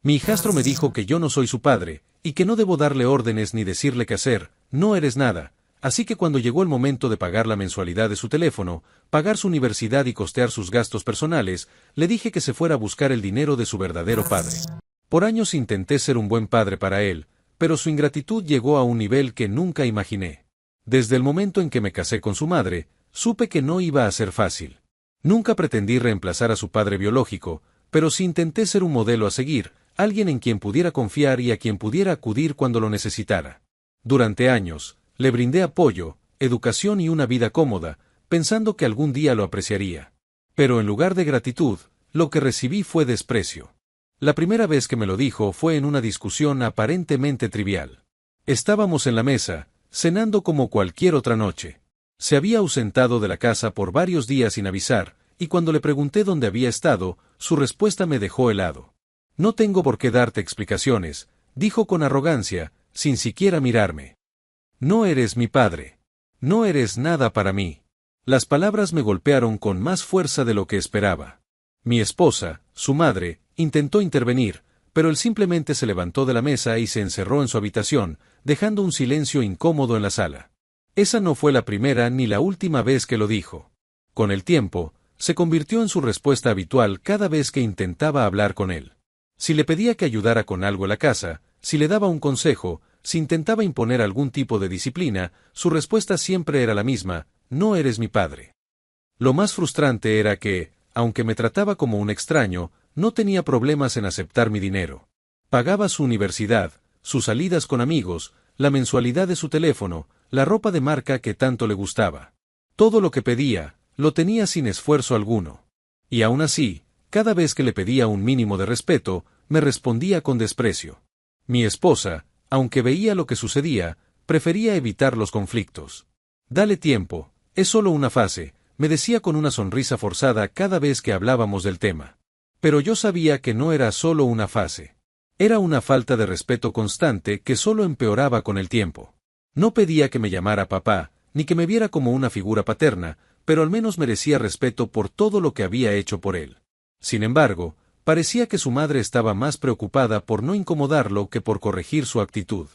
Mi hijastro me dijo que yo no soy su padre, y que no debo darle órdenes ni decirle qué hacer, no eres nada. Así que cuando llegó el momento de pagar la mensualidad de su teléfono, pagar su universidad y costear sus gastos personales, le dije que se fuera a buscar el dinero de su verdadero padre. Por años intenté ser un buen padre para él, pero su ingratitud llegó a un nivel que nunca imaginé. Desde el momento en que me casé con su madre, supe que no iba a ser fácil. Nunca pretendí reemplazar a su padre biológico, pero sí intenté ser un modelo a seguir, alguien en quien pudiera confiar y a quien pudiera acudir cuando lo necesitara. Durante años, le brindé apoyo, educación y una vida cómoda, pensando que algún día lo apreciaría. Pero en lugar de gratitud, lo que recibí fue desprecio. La primera vez que me lo dijo fue en una discusión aparentemente trivial. Estábamos en la mesa, cenando como cualquier otra noche. Se había ausentado de la casa por varios días sin avisar, y cuando le pregunté dónde había estado, su respuesta me dejó helado. No tengo por qué darte explicaciones, dijo con arrogancia, sin siquiera mirarme. No eres mi padre. No eres nada para mí. Las palabras me golpearon con más fuerza de lo que esperaba. Mi esposa, su madre, intentó intervenir, pero él simplemente se levantó de la mesa y se encerró en su habitación, dejando un silencio incómodo en la sala. Esa no fue la primera ni la última vez que lo dijo. Con el tiempo, se convirtió en su respuesta habitual cada vez que intentaba hablar con él. Si le pedía que ayudara con algo en la casa, si le daba un consejo, si intentaba imponer algún tipo de disciplina, su respuesta siempre era la misma: no eres mi padre. Lo más frustrante era que, aunque me trataba como un extraño, no tenía problemas en aceptar mi dinero. Pagaba su universidad, sus salidas con amigos, la mensualidad de su teléfono, la ropa de marca que tanto le gustaba. Todo lo que pedía, lo tenía sin esfuerzo alguno. Y aún así, cada vez que le pedía un mínimo de respeto, me respondía con desprecio. Mi esposa, aunque veía lo que sucedía, prefería evitar los conflictos. Dale tiempo, es solo una fase, me decía con una sonrisa forzada cada vez que hablábamos del tema. Pero yo sabía que no era solo una fase. Era una falta de respeto constante que solo empeoraba con el tiempo. No pedía que me llamara papá, ni que me viera como una figura paterna, pero al menos merecía respeto por todo lo que había hecho por él. Sin embargo, parecía que su madre estaba más preocupada por no incomodarlo que por corregir su actitud.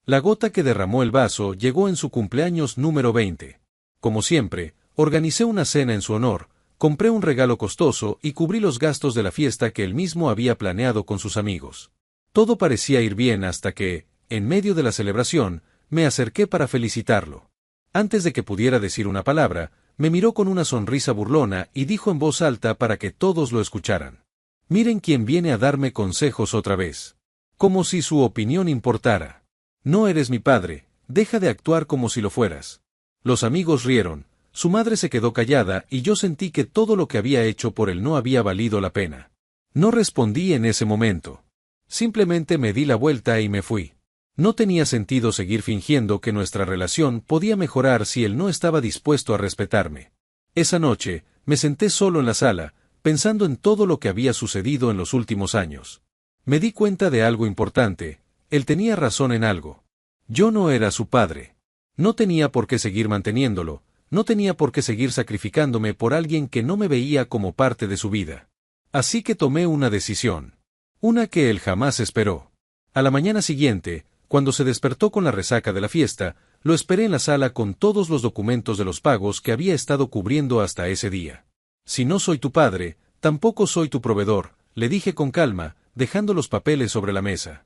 La gota que derramó el vaso llegó en su cumpleaños número 20. Como siempre, organicé una cena en su honor, compré un regalo costoso y cubrí los gastos de la fiesta que él mismo había planeado con sus amigos. Todo parecía ir bien hasta que, en medio de la celebración, me acerqué para felicitarlo. Antes de que pudiera decir una palabra, me miró con una sonrisa burlona y dijo en voz alta para que todos lo escucharan: miren quién viene a darme consejos otra vez. Como si su opinión importara. No eres mi padre, deja de actuar como si lo fueras. Los amigos rieron, su madre se quedó callada y yo sentí que todo lo que había hecho por él no había valido la pena. No respondí en ese momento. Simplemente me di la vuelta y me fui. No tenía sentido seguir fingiendo que nuestra relación podía mejorar si él no estaba dispuesto a respetarme. Esa noche, me senté solo en la sala, pensando en todo lo que había sucedido en los últimos años. Me di cuenta de algo importante: él tenía razón en algo. Yo no era su padre. No tenía por qué seguir manteniéndolo, no tenía por qué seguir sacrificándome por alguien que no me veía como parte de su vida. Así que tomé una decisión. Una que él jamás esperó. A la mañana siguiente, cuando se despertó con la resaca de la fiesta, lo esperé en la sala con todos los documentos de los pagos que había estado cubriendo hasta ese día. Si no soy tu padre, tampoco soy tu proveedor, le dije con calma, dejando los papeles sobre la mesa.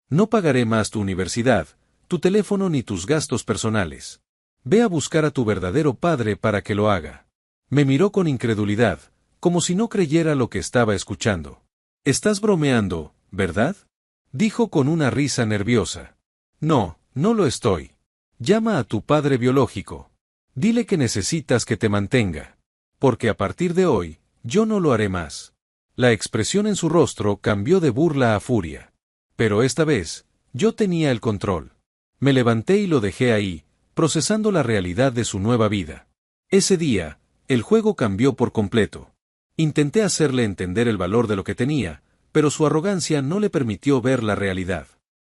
No pagaré más tu universidad, tu teléfono ni tus gastos personales. Ve a buscar a tu verdadero padre para que lo haga. Me miró con incredulidad, como si no creyera lo que estaba escuchando. Estás bromeando, ¿verdad? Dijo con una risa nerviosa. No, no lo estoy. Llama a tu padre biológico. Dile que necesitas que te mantenga. Porque a partir de hoy, yo no lo haré más. La expresión en su rostro cambió de burla a furia. Pero esta vez, yo tenía el control. Me levanté y lo dejé ahí, procesando la realidad de su nueva vida. Ese día, el juego cambió por completo. Intenté hacerle entender el valor de lo que tenía, pero su arrogancia no le permitió ver la realidad.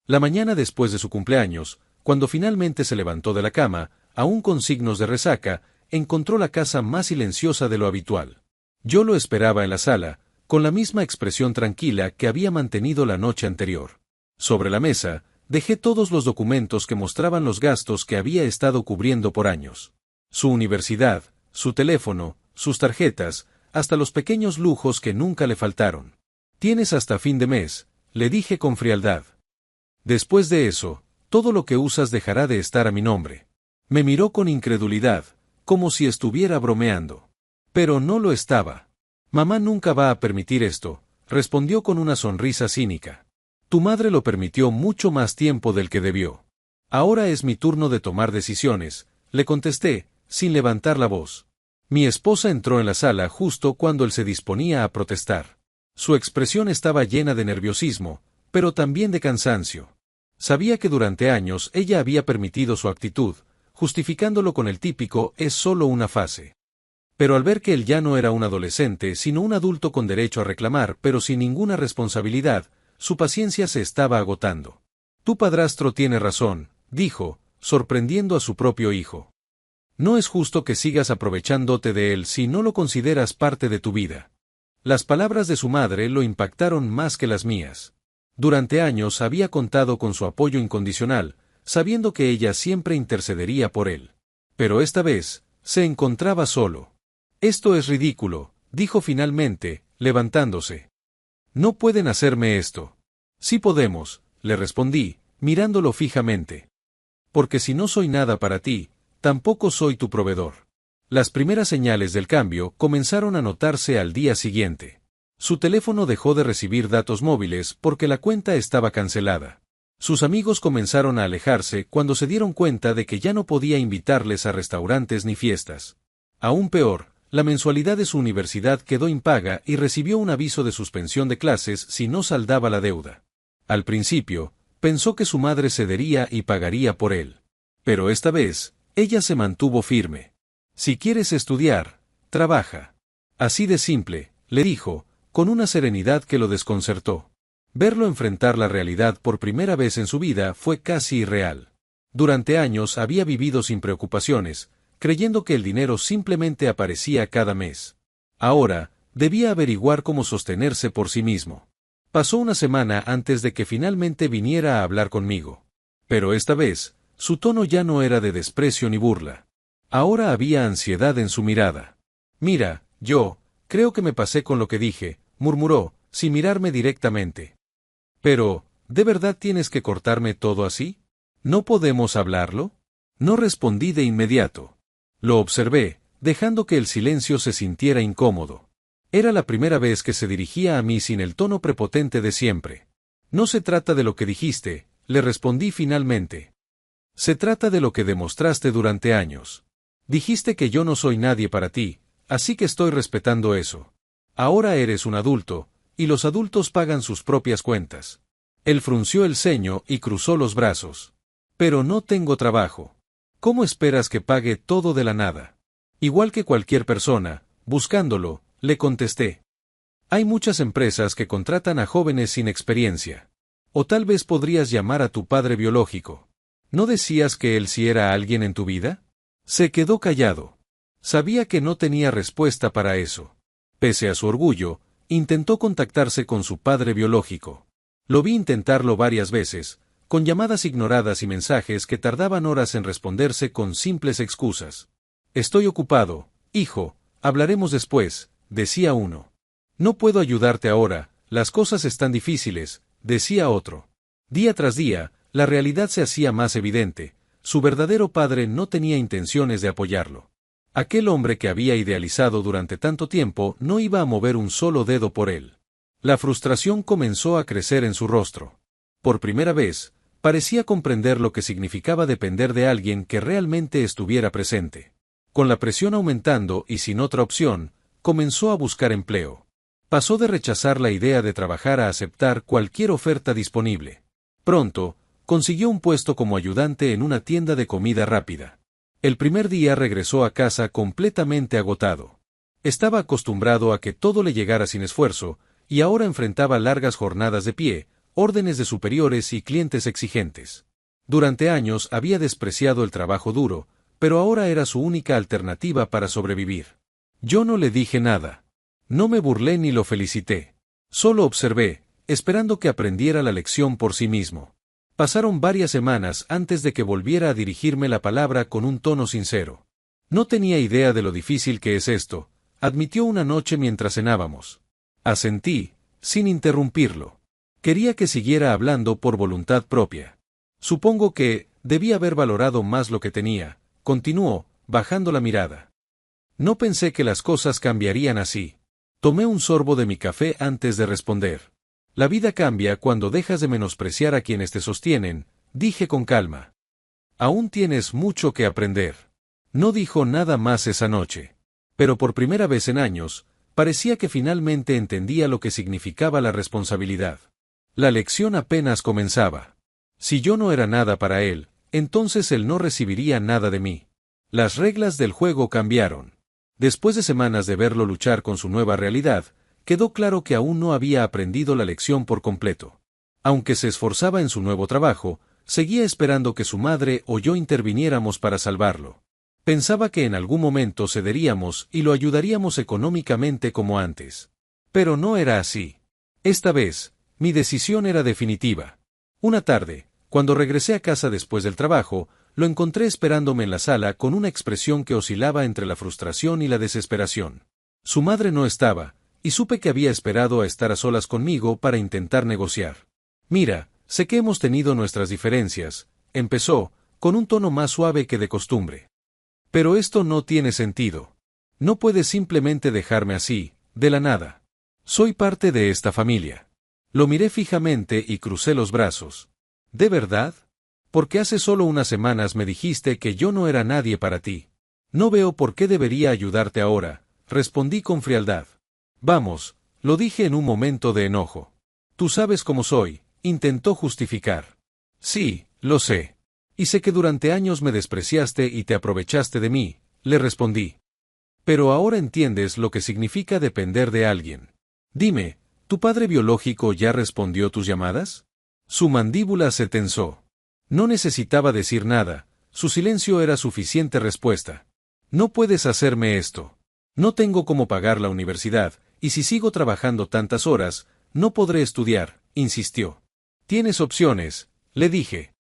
La mañana después de su cumpleaños, cuando finalmente se levantó de la cama, aún con signos de resaca, encontró la casa más silenciosa de lo habitual. Yo lo esperaba en la sala, con la misma expresión tranquila que había mantenido la noche anterior. Sobre la mesa, dejé todos los documentos que mostraban los gastos que había estado cubriendo por años. Su universidad, su teléfono, sus tarjetas, hasta los pequeños lujos que nunca le faltaron. Tienes hasta fin de mes, le dije con frialdad. Después de eso, todo lo que usas dejará de estar a mi nombre. Me miró con incredulidad, como si estuviera bromeando. Pero no lo estaba. Mamá nunca va a permitir esto, respondió con una sonrisa cínica. Tu madre lo permitió mucho más tiempo del que debió. Ahora es mi turno de tomar decisiones, le contesté, sin levantar la voz. Mi esposa entró en la sala justo cuando él se disponía a protestar. Su expresión estaba llena de nerviosismo, pero también de cansancio. Sabía que durante años ella había permitido su actitud, justificándolo con el típico «es solo una fase». Pero al ver que él ya no era un adolescente sino un adulto con derecho a reclamar pero sin ninguna responsabilidad, su paciencia se estaba agotando. Tu padrastro tiene razón, dijo, sorprendiendo a su propio hijo. No es justo que sigas aprovechándote de él si no lo consideras parte de tu vida. Las palabras de su madre lo impactaron más que las mías. Durante años había contado con su apoyo incondicional, sabiendo que ella siempre intercedería por él. Pero esta vez, se encontraba solo. Esto es ridículo, dijo finalmente, levantándose. No pueden hacerme esto. Sí podemos, le respondí, mirándolo fijamente. Porque si no soy nada para ti, tampoco soy tu proveedor. Las primeras señales del cambio comenzaron a notarse al día siguiente. Su teléfono dejó de recibir datos móviles porque la cuenta estaba cancelada. Sus amigos comenzaron a alejarse cuando se dieron cuenta de que ya no podía invitarles a restaurantes ni fiestas. Aún peor, la mensualidad de su universidad quedó impaga y recibió un aviso de suspensión de clases si no saldaba la deuda. Al principio, pensó que su madre cedería y pagaría por él. Pero esta vez, ella se mantuvo firme. Si quieres estudiar, trabaja. Así de simple, le dijo, con una serenidad que lo desconcertó. Verlo enfrentar la realidad por primera vez en su vida fue casi irreal. Durante años había vivido sin preocupaciones, creyendo que el dinero simplemente aparecía cada mes. Ahora, debía averiguar cómo sostenerse por sí mismo. Pasó una semana antes de que finalmente viniera a hablar conmigo. Pero esta vez, su tono ya no era de desprecio ni burla. Ahora había ansiedad en su mirada. Mira, yo, creo que me pasé con lo que dije, murmuró, sin mirarme directamente. Pero, ¿de verdad tienes que cortarme todo así? ¿No podemos hablarlo? No respondí de inmediato. Lo observé, dejando que el silencio se sintiera incómodo. Era la primera vez que se dirigía a mí sin el tono prepotente de siempre. No se trata de lo que dijiste, le respondí finalmente. Se trata de lo que demostraste durante años. Dijiste que yo no soy nadie para ti, así que estoy respetando eso. Ahora eres un adulto, y los adultos pagan sus propias cuentas. Él frunció el ceño y cruzó los brazos. Pero no tengo trabajo. ¿Cómo esperas que pague todo de la nada? Igual que cualquier persona, buscándolo, le contesté. Hay muchas empresas que contratan a jóvenes sin experiencia. O tal vez podrías llamar a tu padre biológico. ¿No decías que él sí era alguien en tu vida? Se quedó callado. Sabía que no tenía respuesta para eso. Pese a su orgullo, intentó contactarse con su padre biológico. Lo vi intentarlo varias veces, con llamadas ignoradas y mensajes que tardaban horas en responderse con simples excusas. Estoy ocupado, hijo, hablaremos después, decía uno. No puedo ayudarte ahora, las cosas están difíciles, decía otro. Día tras día, la realidad se hacía más evidente, su verdadero padre no tenía intenciones de apoyarlo. Aquel hombre que había idealizado durante tanto tiempo no iba a mover un solo dedo por él. La frustración comenzó a crecer en su rostro. Por primera vez, parecía comprender lo que significaba depender de alguien que realmente estuviera presente. Con la presión aumentando y sin otra opción, comenzó a buscar empleo. Pasó de rechazar la idea de trabajar a aceptar cualquier oferta disponible. Pronto, consiguió un puesto como ayudante en una tienda de comida rápida. El primer día regresó a casa completamente agotado. Estaba acostumbrado a que todo le llegara sin esfuerzo, y ahora enfrentaba largas jornadas de pie, órdenes de superiores y clientes exigentes. Durante años había despreciado el trabajo duro, pero ahora era su única alternativa para sobrevivir. Yo no le dije nada. No me burlé ni lo felicité. Solo observé, esperando que aprendiera la lección por sí mismo. Pasaron varias semanas antes de que volviera a dirigirme la palabra con un tono sincero. No tenía idea de lo difícil que es esto, admitió una noche mientras cenábamos. Asentí, sin interrumpirlo. Quería que siguiera hablando por voluntad propia. Supongo que debía haber valorado más lo que tenía, continuó, bajando la mirada. No pensé que las cosas cambiarían así. Tomé un sorbo de mi café antes de responder. La vida cambia cuando dejas de menospreciar a quienes te sostienen, dije con calma. Aún tienes mucho que aprender. No dijo nada más esa noche. Pero por primera vez en años, parecía que finalmente entendía lo que significaba la responsabilidad. La lección apenas comenzaba. Si yo no era nada para él, entonces él no recibiría nada de mí. Las reglas del juego cambiaron. Después de semanas de verlo luchar con su nueva realidad, quedó claro que aún no había aprendido la lección por completo. Aunque se esforzaba en su nuevo trabajo, seguía esperando que su madre o yo interviniéramos para salvarlo. Pensaba que en algún momento cederíamos y lo ayudaríamos económicamente como antes. Pero no era así. Esta vez, mi decisión era definitiva. Una tarde, cuando regresé a casa después del trabajo, lo encontré esperándome en la sala con una expresión que oscilaba entre la frustración y la desesperación. Su madre no estaba, y supe que había esperado a estar a solas conmigo para intentar negociar. Mira, sé que hemos tenido nuestras diferencias, empezó, con un tono más suave que de costumbre. Pero esto no tiene sentido. No puedes simplemente dejarme así, de la nada. Soy parte de esta familia. Lo miré fijamente y crucé los brazos. ¿De verdad? Porque hace solo unas semanas me dijiste que yo no era nadie para ti. No veo por qué debería ayudarte ahora, respondí con frialdad. Vamos, lo dije en un momento de enojo. Tú sabes cómo soy, intentó justificar. Sí, lo sé. Y sé que durante años me despreciaste y te aprovechaste de mí, le respondí. Pero ahora entiendes lo que significa depender de alguien. Dime, ¿tu padre biológico ya respondió tus llamadas? Su mandíbula se tensó. No necesitaba decir nada, su silencio era suficiente respuesta. No puedes hacerme esto. No tengo cómo pagar la universidad, y si sigo trabajando tantas horas, no podré estudiar, insistió. Tienes opciones, le dije.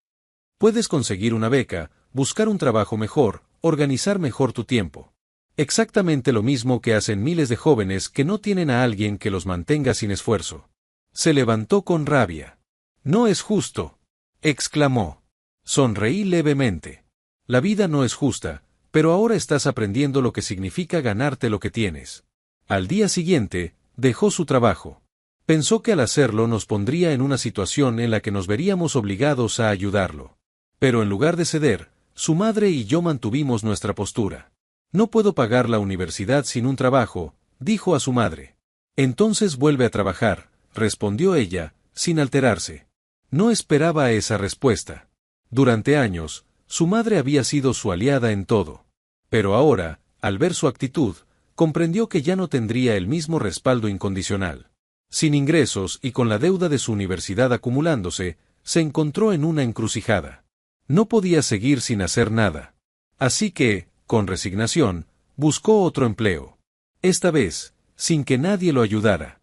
Puedes conseguir una beca, buscar un trabajo mejor, organizar mejor tu tiempo. Exactamente lo mismo que hacen miles de jóvenes que no tienen a alguien que los mantenga sin esfuerzo. Se levantó con rabia. No es justo, exclamó. Sonreí levemente. La vida no es justa, pero ahora estás aprendiendo lo que significa ganarte lo que tienes. Al día siguiente, dejó su trabajo. Pensó que al hacerlo nos pondría en una situación en la que nos veríamos obligados a ayudarlo. Pero en lugar de ceder, su madre y yo mantuvimos nuestra postura. No puedo pagar la universidad sin un trabajo, dijo a su madre. Entonces vuelve a trabajar, respondió ella, sin alterarse. No esperaba esa respuesta. Durante años, su madre había sido su aliada en todo. Pero ahora, al ver su actitud, comprendió que ya no tendría el mismo respaldo incondicional. Sin ingresos y con la deuda de su universidad acumulándose, se encontró en una encrucijada. No podía seguir sin hacer nada. Así que, con resignación, buscó otro empleo. Esta vez, sin que nadie lo ayudara.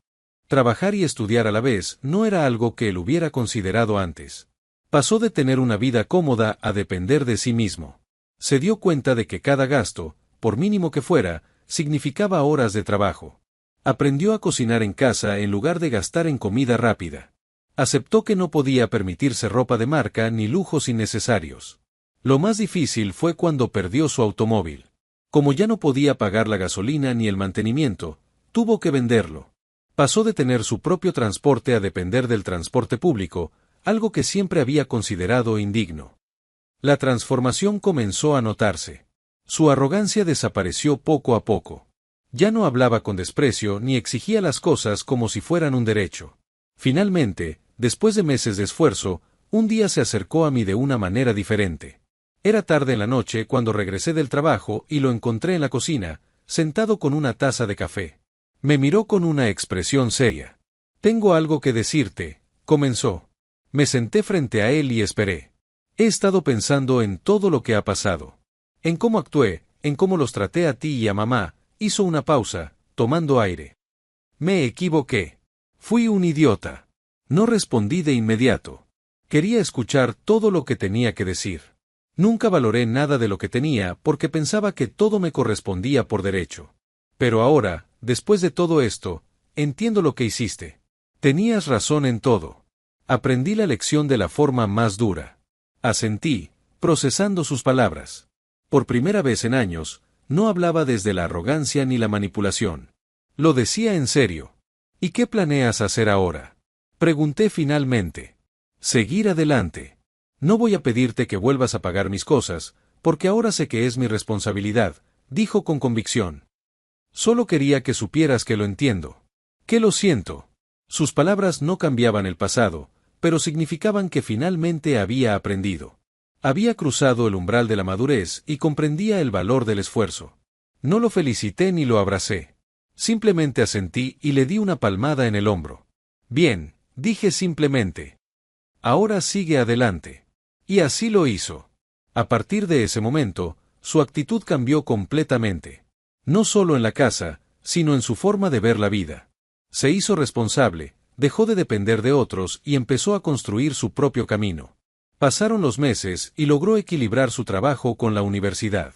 Trabajar y estudiar a la vez no era algo que él hubiera considerado antes. Pasó de tener una vida cómoda a depender de sí mismo. Se dio cuenta de que cada gasto, por mínimo que fuera, significaba horas de trabajo. Aprendió a cocinar en casa en lugar de gastar en comida rápida. Aceptó que no podía permitirse ropa de marca ni lujos innecesarios. Lo más difícil fue cuando perdió su automóvil. Como ya no podía pagar la gasolina ni el mantenimiento, tuvo que venderlo. Pasó de tener su propio transporte a depender del transporte público, algo que siempre había considerado indigno. La transformación comenzó a notarse. Su arrogancia desapareció poco a poco. Ya no hablaba con desprecio ni exigía las cosas como si fueran un derecho. Finalmente, después de meses de esfuerzo, un día se acercó a mí de una manera diferente. Era tarde en la noche cuando regresé del trabajo y lo encontré en la cocina, sentado con una taza de café. Me miró con una expresión seria. «Tengo algo que decirte», comenzó. Me senté frente a él y esperé. He estado pensando en todo lo que ha pasado. En cómo actué, en cómo los traté a ti y a mamá, hizo una pausa, tomando aire. Me equivoqué. Fui un idiota. No respondí de inmediato. Quería escuchar todo lo que tenía que decir. Nunca valoré nada de lo que tenía porque pensaba que todo me correspondía por derecho. Pero ahora, después de todo esto, entiendo lo que hiciste. Tenías razón en todo. Aprendí la lección de la forma más dura. Asentí, procesando sus palabras. Por primera vez en años, no hablaba desde la arrogancia ni la manipulación. Lo decía en serio. ¿Y qué planeas hacer ahora? Pregunté finalmente. Seguir adelante. No voy a pedirte que vuelvas a pagar mis cosas, porque ahora sé que es mi responsabilidad, dijo con convicción. Solo quería que supieras que lo entiendo. Que lo siento. Sus palabras no cambiaban el pasado, pero significaban que finalmente había aprendido. Había cruzado el umbral de la madurez y comprendía el valor del esfuerzo. No lo felicité ni lo abracé. Simplemente asentí y le di una palmada en el hombro. Bien, dije simplemente. Ahora sigue adelante. Y así lo hizo. A partir de ese momento, su actitud cambió completamente. No solo en la casa, sino en su forma de ver la vida. Se hizo responsable, dejó de depender de otros y empezó a construir su propio camino. Pasaron los meses y logró equilibrar su trabajo con la universidad.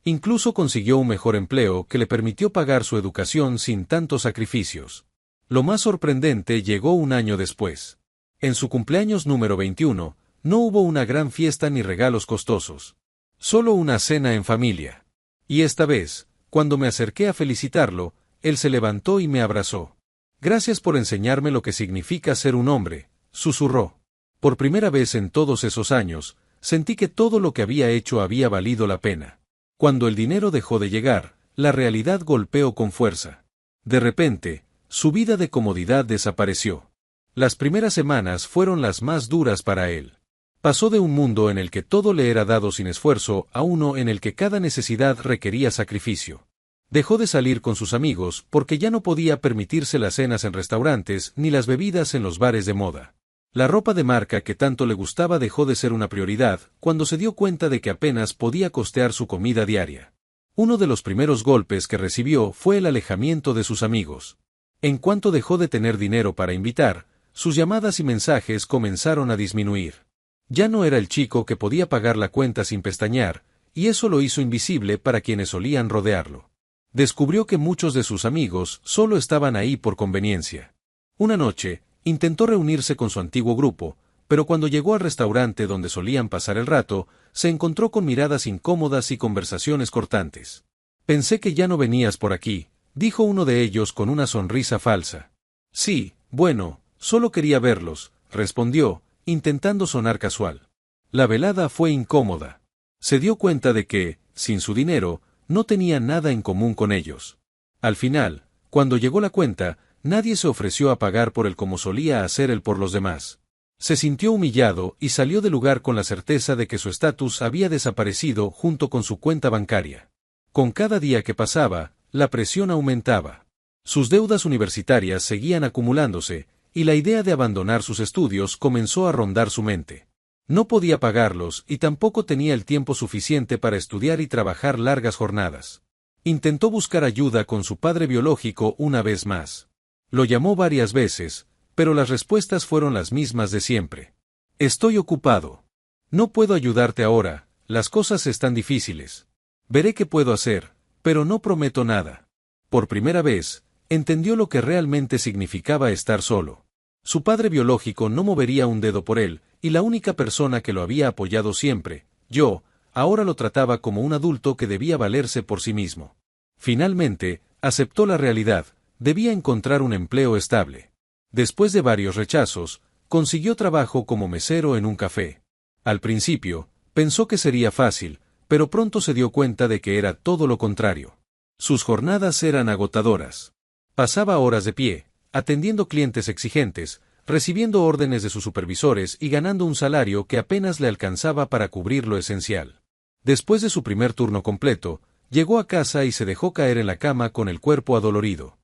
Incluso consiguió un mejor empleo que le permitió pagar su educación sin tantos sacrificios. Lo más sorprendente llegó un año después. En su cumpleaños número 21, no hubo una gran fiesta ni regalos costosos. Solo una cena en familia. Y esta vez, cuando me acerqué a felicitarlo, él se levantó y me abrazó. Gracias por enseñarme lo que significa ser un hombre, susurró. Por primera vez en todos esos años, sentí que todo lo que había hecho había valido la pena. Cuando el dinero dejó de llegar, la realidad golpeó con fuerza. De repente, su vida de comodidad desapareció. Las primeras semanas fueron las más duras para él. Pasó de un mundo en el que todo le era dado sin esfuerzo a uno en el que cada necesidad requería sacrificio. Dejó de salir con sus amigos porque ya no podía permitirse las cenas en restaurantes ni las bebidas en los bares de moda. La ropa de marca que tanto le gustaba dejó de ser una prioridad cuando se dio cuenta de que apenas podía costear su comida diaria. Uno de los primeros golpes que recibió fue el alejamiento de sus amigos. En cuanto dejó de tener dinero para invitar, sus llamadas y mensajes comenzaron a disminuir. Ya no era el chico que podía pagar la cuenta sin pestañear, y eso lo hizo invisible para quienes solían rodearlo. Descubrió que muchos de sus amigos solo estaban ahí por conveniencia. Una noche, intentó reunirse con su antiguo grupo, pero cuando llegó al restaurante donde solían pasar el rato, se encontró con miradas incómodas y conversaciones cortantes. Pensé que ya no venías por aquí, dijo uno de ellos con una sonrisa falsa. Sí, bueno, solo quería verlos, respondió, intentando sonar casual. La velada fue incómoda. Se dio cuenta de que, sin su dinero, no tenía nada en común con ellos. Al final, cuando llegó la cuenta, nadie se ofreció a pagar por él como solía hacer él por los demás. Se sintió humillado y salió del lugar con la certeza de que su estatus había desaparecido junto con su cuenta bancaria. Con cada día que pasaba, la presión aumentaba. Sus deudas universitarias seguían acumulándose, y la idea de abandonar sus estudios comenzó a rondar su mente. No podía pagarlos y tampoco tenía el tiempo suficiente para estudiar y trabajar largas jornadas. Intentó buscar ayuda con su padre biológico una vez más. Lo llamó varias veces, pero las respuestas fueron las mismas de siempre. Estoy ocupado. No puedo ayudarte ahora, las cosas están difíciles. Veré qué puedo hacer, pero no prometo nada. Por primera vez, entendió lo que realmente significaba estar solo. Su padre biológico no movería un dedo por él, y la única persona que lo había apoyado siempre, yo, ahora lo trataba como un adulto que debía valerse por sí mismo. Finalmente, aceptó la realidad, debía encontrar un empleo estable. Después de varios rechazos, consiguió trabajo como mesero en un café. Al principio, pensó que sería fácil, pero pronto se dio cuenta de que era todo lo contrario. Sus jornadas eran agotadoras. Pasaba horas de pie, atendiendo clientes exigentes, recibiendo órdenes de sus supervisores y ganando un salario que apenas le alcanzaba para cubrir lo esencial. Después de su primer turno completo, llegó a casa y se dejó caer en la cama con el cuerpo adolorido.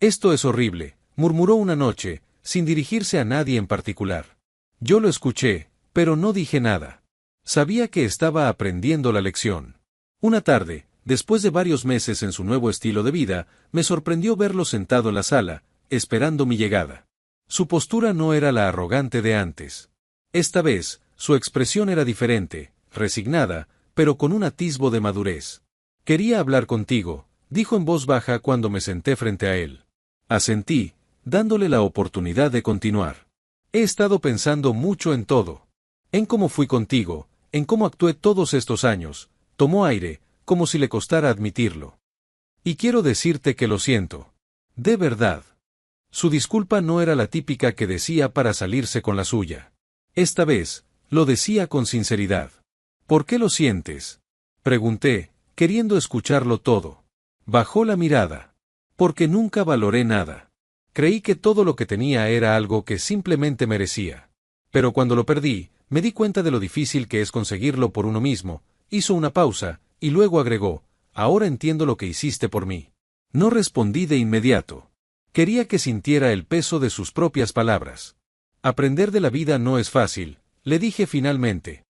Esto es horrible, murmuró una noche, sin dirigirse a nadie en particular. Yo lo escuché, pero no dije nada. Sabía que estaba aprendiendo la lección. Una tarde, después de varios meses en su nuevo estilo de vida, me sorprendió verlo sentado en la sala, esperando mi llegada. Su postura no era la arrogante de antes. Esta vez, su expresión era diferente, resignada, pero con un atisbo de madurez. «Quería hablar contigo», dijo en voz baja cuando me senté frente a él. Asentí, dándole la oportunidad de continuar. «He estado pensando mucho en todo. En cómo fui contigo, en cómo actué todos estos años». Tomó aire, como si le costara admitirlo. «Y quiero decirte que lo siento. De verdad». Su disculpa no era la típica que decía para salirse con la suya. Esta vez, lo decía con sinceridad. «¿Por qué lo sientes?», pregunté, queriendo escucharlo todo. Bajó la mirada. «Porque nunca valoré nada. Creí que todo lo que tenía era algo que simplemente merecía. Pero cuando lo perdí, me di cuenta de lo difícil que es conseguirlo por uno mismo». Hizo una pausa, y luego agregó: «Ahora entiendo lo que hiciste por mí». No respondí de inmediato. Quería que sintiera el peso de sus propias palabras. «Aprender de la vida no es fácil», le dije finalmente.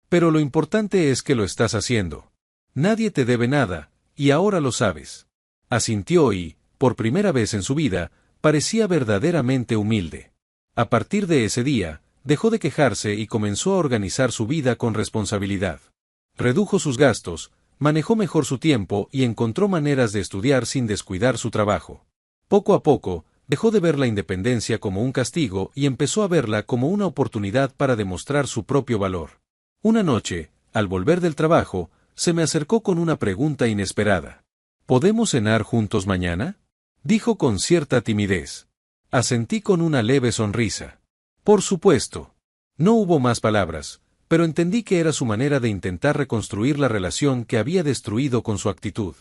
«Pero lo importante es que lo estás haciendo. Nadie te debe nada, y ahora lo sabes». Asintió y, por primera vez en su vida, parecía verdaderamente humilde. A partir de ese día, dejó de quejarse y comenzó a organizar su vida con responsabilidad. Redujo sus gastos, manejó mejor su tiempo y encontró maneras de estudiar sin descuidar su trabajo. Poco a poco, dejó de ver la independencia como un castigo y empezó a verla como una oportunidad para demostrar su propio valor. Una noche, al volver del trabajo, se me acercó con una pregunta inesperada. «¿Podemos cenar juntos mañana?», dijo con cierta timidez. Asentí con una leve sonrisa. «Por supuesto». No hubo más palabras, pero entendí que era su manera de intentar reconstruir la relación que había destruido con su actitud.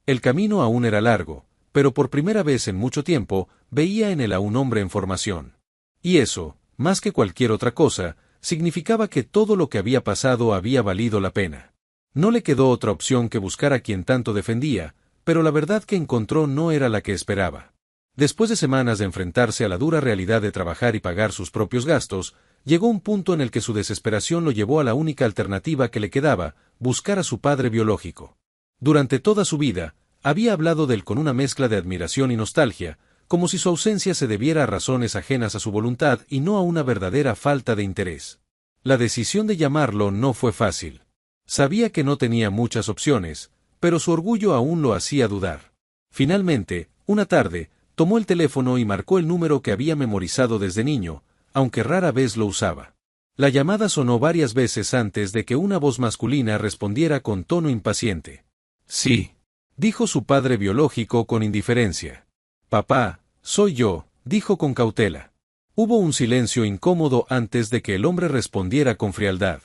El camino aún era largo, pero por primera vez en mucho tiempo, veía en él a un hombre en formación. Y eso, más que cualquier otra cosa, significaba que todo lo que había pasado había valido la pena. No le quedó otra opción que buscar a quien tanto defendía, pero la verdad que encontró no era la que esperaba. Después de semanas de enfrentarse a la dura realidad de trabajar y pagar sus propios gastos, llegó un punto en el que su desesperación lo llevó a la única alternativa que le quedaba: buscar a su padre biológico. Durante toda su vida, había hablado de él con una mezcla de admiración y nostalgia, como si su ausencia se debiera a razones ajenas a su voluntad y no a una verdadera falta de interés. La decisión de llamarlo no fue fácil. Sabía que no tenía muchas opciones, pero su orgullo aún lo hacía dudar. Finalmente, una tarde, tomó el teléfono y marcó el número que había memorizado desde niño, aunque rara vez lo usaba. La llamada sonó varias veces antes de que una voz masculina respondiera con tono impaciente. «Sí», dijo su padre biológico con indiferencia. «Papá, soy yo», dijo con cautela. Hubo un silencio incómodo antes de que el hombre respondiera con frialdad.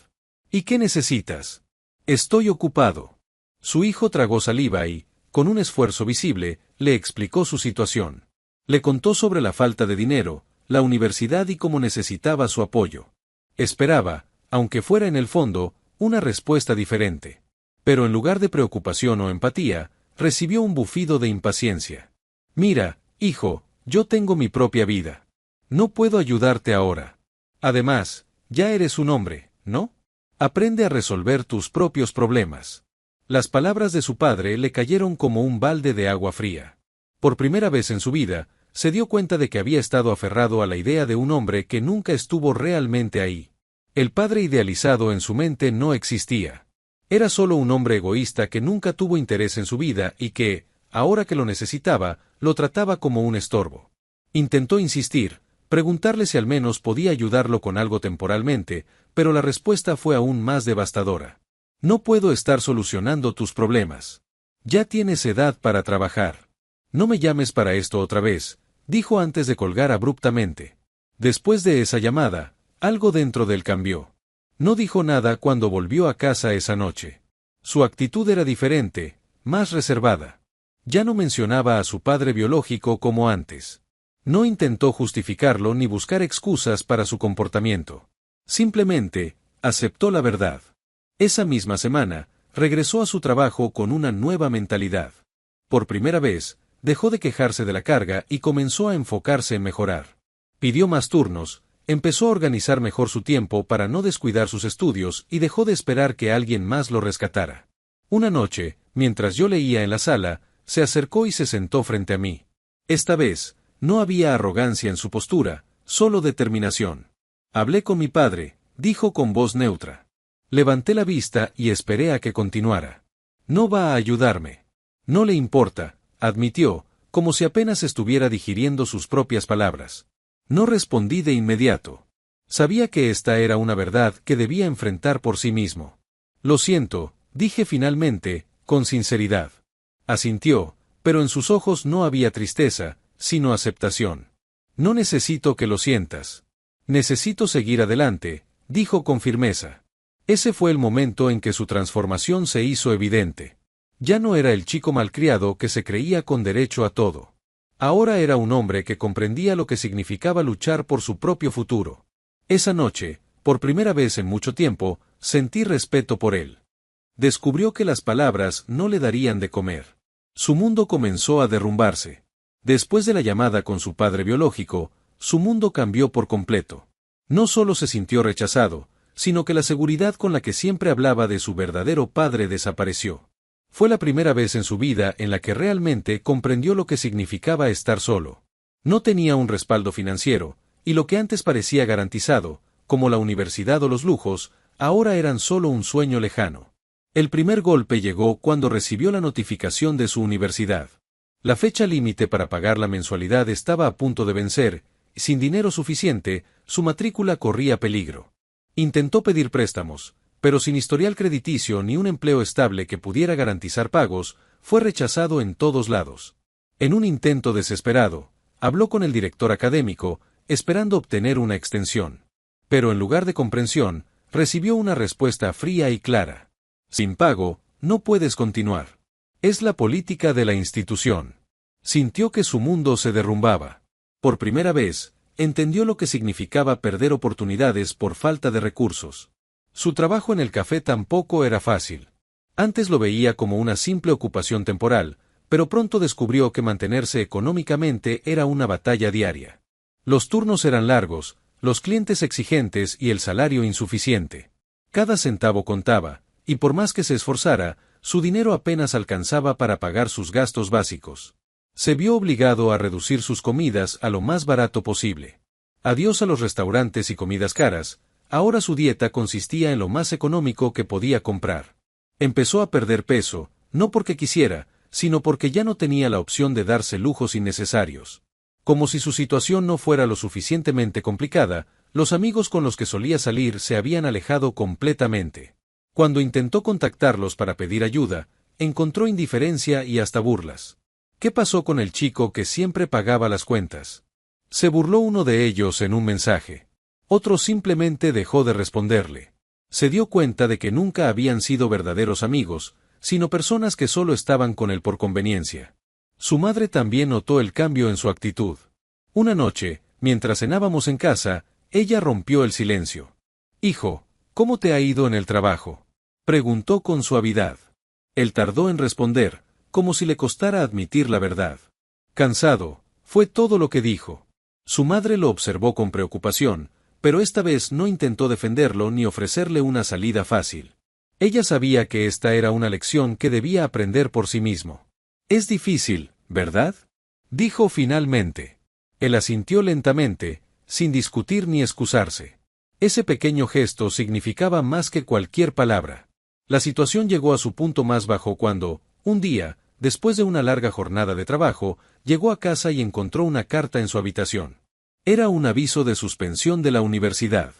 «¿Y qué necesitas?». «Estoy ocupado». Su hijo tragó saliva y, con un esfuerzo visible, le explicó su situación. Le contó sobre la falta de dinero, la universidad y cómo necesitaba su apoyo. Esperaba, aunque fuera en el fondo, una respuesta diferente. Pero en lugar de preocupación o empatía, recibió un bufido de impaciencia. «Mira, hijo, yo tengo mi propia vida. No puedo ayudarte ahora. Además, ya eres un hombre, ¿no? Aprende a resolver tus propios problemas». Las palabras de su padre le cayeron como un balde de agua fría. Por primera vez en su vida, se dio cuenta de que había estado aferrado a la idea de un hombre que nunca estuvo realmente ahí. El padre idealizado en su mente no existía. Era solo un hombre egoísta que nunca tuvo interés en su vida y que, ahora que lo necesitaba, lo trataba como un estorbo. Intentó insistir, preguntarle si al menos podía ayudarlo con algo temporalmente, pero la respuesta fue aún más devastadora. «No puedo estar solucionando tus problemas. Ya tienes edad para trabajar. No me llames para esto otra vez», dijo antes de colgar abruptamente. Después de esa llamada, algo dentro de él cambió. No dijo nada cuando volvió a casa esa noche. Su actitud era diferente, más reservada. Ya no mencionaba a su padre biológico como antes. No intentó justificarlo ni buscar excusas para su comportamiento. Simplemente, aceptó la verdad. Esa misma semana, regresó a su trabajo con una nueva mentalidad. Por primera vez, dejó de quejarse de la carga y comenzó a enfocarse en mejorar. Pidió más turnos, empezó a organizar mejor su tiempo para no descuidar sus estudios y dejó de esperar que alguien más lo rescatara. Una noche, mientras yo leía en la sala, se acercó y se sentó frente a mí. Esta vez, No había arrogancia en su postura, solo determinación. Hablé con mi padre, dijo con voz neutra. Levanté la vista y esperé a que continuara. No va a ayudarme. No le importa, admitió, como si apenas estuviera digiriendo sus propias palabras. No respondí de inmediato. Sabía que esta era una verdad que debía enfrentar por sí mismo. Lo siento, dije finalmente, con sinceridad. Asintió, pero en sus ojos no había tristeza, sino aceptación. No necesito que lo sientas. Necesito seguir adelante, dijo con firmeza. Ese fue el momento en que su transformación se hizo evidente. Ya no era el chico malcriado que se creía con derecho a todo. Ahora era un hombre que comprendía lo que significaba luchar por su propio futuro. Esa noche, por primera vez en mucho tiempo, sentí respeto por él. Descubrió que las palabras no le darían de comer. Su mundo comenzó a derrumbarse. Después de la llamada con su padre biológico, su mundo cambió por completo. No solo se sintió rechazado, sino que la seguridad con la que siempre hablaba de su verdadero padre desapareció. Fue la primera vez en su vida en la que realmente comprendió lo que significaba estar solo. No tenía un respaldo financiero, y lo que antes parecía garantizado, como la universidad o los lujos, ahora eran solo un sueño lejano. El primer golpe llegó cuando recibió la notificación de su universidad. La fecha límite para pagar la mensualidad estaba a punto de vencer, y sin dinero suficiente, su matrícula corría peligro. Intentó pedir préstamos, pero sin historial crediticio ni un empleo estable que pudiera garantizar pagos, fue rechazado en todos lados. En un intento desesperado, habló con el director académico, esperando obtener una extensión. Pero en lugar de comprensión, recibió una respuesta fría y clara. Sin pago, no puedes continuar. Es la política de la institución. Sintió que su mundo se derrumbaba. Por primera vez, entendió lo que significaba perder oportunidades por falta de recursos. Su trabajo en el café tampoco era fácil. Antes lo veía como una simple ocupación temporal, pero pronto descubrió que mantenerse económicamente era una batalla diaria. Los turnos eran largos, los clientes exigentes y el salario insuficiente. Cada centavo contaba, y por más que se esforzara, su dinero apenas alcanzaba para pagar sus gastos básicos. Se vio obligado a reducir sus comidas a lo más barato posible. Adiós a los restaurantes y comidas caras, ahora su dieta consistía en lo más económico que podía comprar. Empezó a perder peso, no porque quisiera, sino porque ya no tenía la opción de darse lujos innecesarios. Como si su situación no fuera lo suficientemente complicada, los amigos con los que solía salir se habían alejado completamente. Cuando intentó contactarlos para pedir ayuda, encontró indiferencia y hasta burlas. ¿Qué pasó con el chico que siempre pagaba las cuentas? Se burló uno de ellos en un mensaje. Otro simplemente dejó de responderle. Se dio cuenta de que nunca habían sido verdaderos amigos, sino personas que solo estaban con él por conveniencia. Su madre también notó el cambio en su actitud. Una noche, mientras cenábamos en casa, ella rompió el silencio. «Hijo, ¿cómo te ha ido en el trabajo?», preguntó con suavidad. Él tardó en responder, como si le costara admitir la verdad. «Cansado», fue todo lo que dijo. Su madre lo observó con preocupación, pero esta vez no intentó defenderlo ni ofrecerle una salida fácil. Ella sabía que esta era una lección que debía aprender por sí mismo. «Es difícil, ¿verdad?», dijo finalmente. Él asintió lentamente, sin discutir ni excusarse. Ese pequeño gesto significaba más que cualquier palabra. La situación llegó a su punto más bajo cuando, un día, después de una larga jornada de trabajo, llegó a casa y encontró una carta en su habitación. Era un aviso de suspensión de la universidad.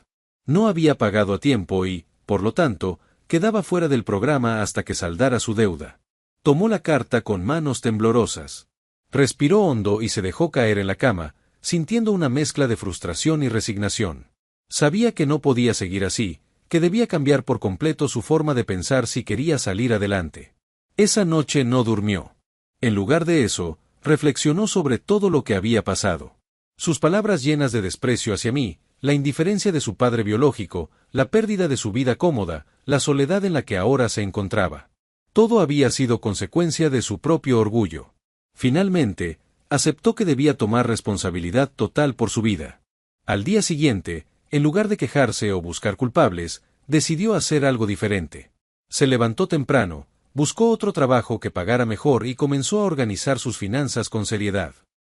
No había pagado a tiempo y, por lo tanto, quedaba fuera del programa hasta que saldara su deuda. Tomó la carta con manos temblorosas. Respiró hondo y se dejó caer en la cama, sintiendo una mezcla de frustración y resignación. Sabía que no podía seguir así, que debía cambiar por completo su forma de pensar si quería salir adelante. Esa noche no durmió. En lugar de eso, reflexionó sobre todo lo que había pasado. Sus palabras llenas de desprecio hacia mí, la indiferencia de su padre biológico, la pérdida de su vida cómoda, la soledad en la que ahora se encontraba. Todo había sido consecuencia de su propio orgullo. Finalmente, aceptó que debía tomar responsabilidad total por su vida. Al día siguiente, en lugar de quejarse o buscar culpables, decidió hacer algo diferente. Se levantó temprano, buscó otro trabajo que pagara mejor y comenzó a organizar sus finanzas con seriedad.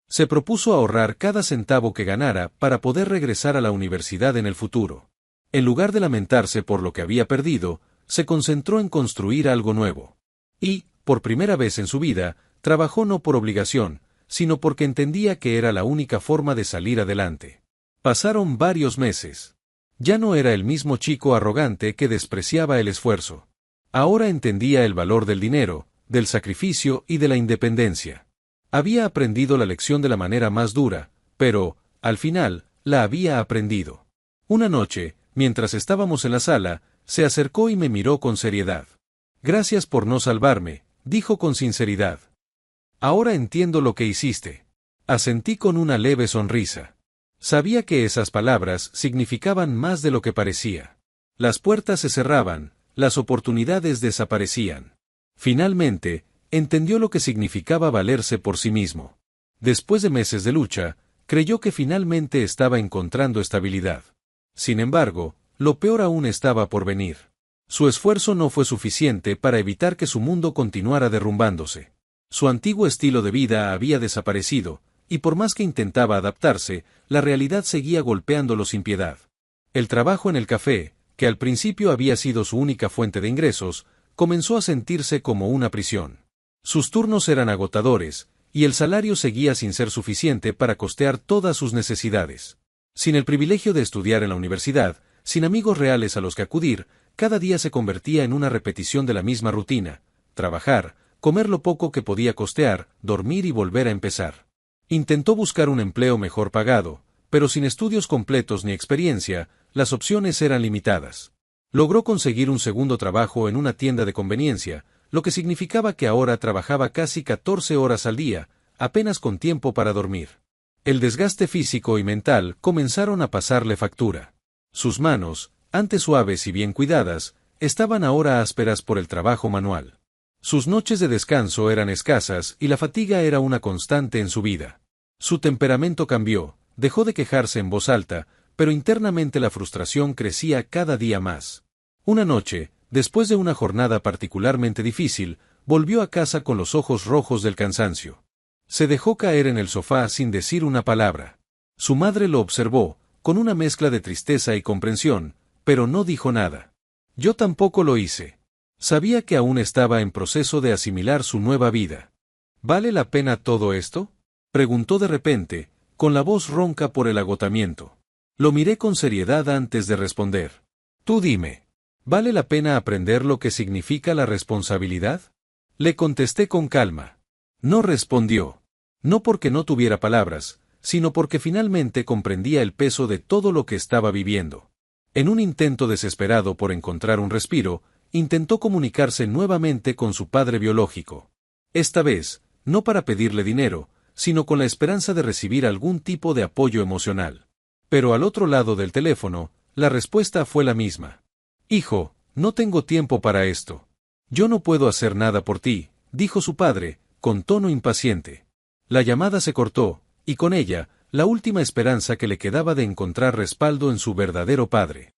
Se propuso ahorrar cada centavo que ganara para poder regresar a la universidad en el futuro. En lugar de lamentarse por lo que había perdido, se concentró en construir algo nuevo. Y, por primera vez en su vida, trabajó no por obligación, sino porque entendía que era la única forma de salir adelante. Pasaron varios meses. Ya no era el mismo chico arrogante que despreciaba el esfuerzo. Ahora entendía el valor del dinero, del sacrificio y de la independencia. Había aprendido la lección de la manera más dura, pero, al final, la había aprendido. Una noche, mientras estábamos en la sala, se acercó y me miró con seriedad. «Gracias por no salvarme», dijo con sinceridad. «Ahora entiendo lo que hiciste». Asentí con una leve sonrisa. Sabía que esas palabras significaban más de lo que parecía. Las puertas se cerraban, las oportunidades desaparecían. Finalmente, entendió lo que significaba valerse por sí mismo. Después de meses de lucha, creyó que finalmente estaba encontrando estabilidad. Sin embargo, lo peor aún estaba por venir. Su esfuerzo no fue suficiente para evitar que su mundo continuara derrumbándose. Su antiguo estilo de vida había desaparecido, y por más que intentaba adaptarse, la realidad seguía golpeándolo sin piedad. El trabajo en el café, que al principio había sido su única fuente de ingresos, comenzó a sentirse como una prisión. Sus turnos eran agotadores, y el salario seguía sin ser suficiente para costear todas sus necesidades. Sin el privilegio de estudiar en la universidad, sin amigos reales a los que acudir, cada día se convertía en una repetición de la misma rutina: trabajar, comer lo poco que podía costear, dormir y volver a empezar. Intentó buscar un empleo mejor pagado, pero sin estudios completos ni experiencia, las opciones eran limitadas. Logró conseguir un segundo trabajo en una tienda de conveniencia, lo que significaba que ahora trabajaba casi 14 horas al día, apenas con tiempo para dormir. El desgaste físico y mental comenzaron a pasarle factura. Sus manos, antes suaves y bien cuidadas, estaban ahora ásperas por el trabajo manual. Sus noches de descanso eran escasas y la fatiga era una constante en su vida. Su temperamento cambió, dejó de quejarse en voz alta, pero internamente la frustración crecía cada día más. Una noche, después de una jornada particularmente difícil, volvió a casa con los ojos rojos del cansancio. Se dejó caer en el sofá sin decir una palabra. Su madre lo observó, con una mezcla de tristeza y comprensión, pero no dijo nada. Yo tampoco lo hice. Sabía que aún estaba en proceso de asimilar su nueva vida. ¿Vale la pena todo esto?, preguntó de repente, con la voz ronca por el agotamiento. Lo miré con seriedad antes de responder. Tú dime, ¿vale la pena aprender lo que significa la responsabilidad? Le contesté con calma. No respondió. No porque no tuviera palabras, sino porque finalmente comprendía el peso de todo lo que estaba viviendo. En un intento desesperado por encontrar un respiro, intentó comunicarse nuevamente con su padre biológico. Esta vez, no para pedirle dinero, sino con la esperanza de recibir algún tipo de apoyo emocional. Pero al otro lado del teléfono, la respuesta fue la misma. Hijo, no tengo tiempo para esto. Yo no puedo hacer nada por ti, dijo su padre, con tono impaciente. La llamada se cortó, y con ella, la última esperanza que le quedaba de encontrar respaldo en su verdadero padre.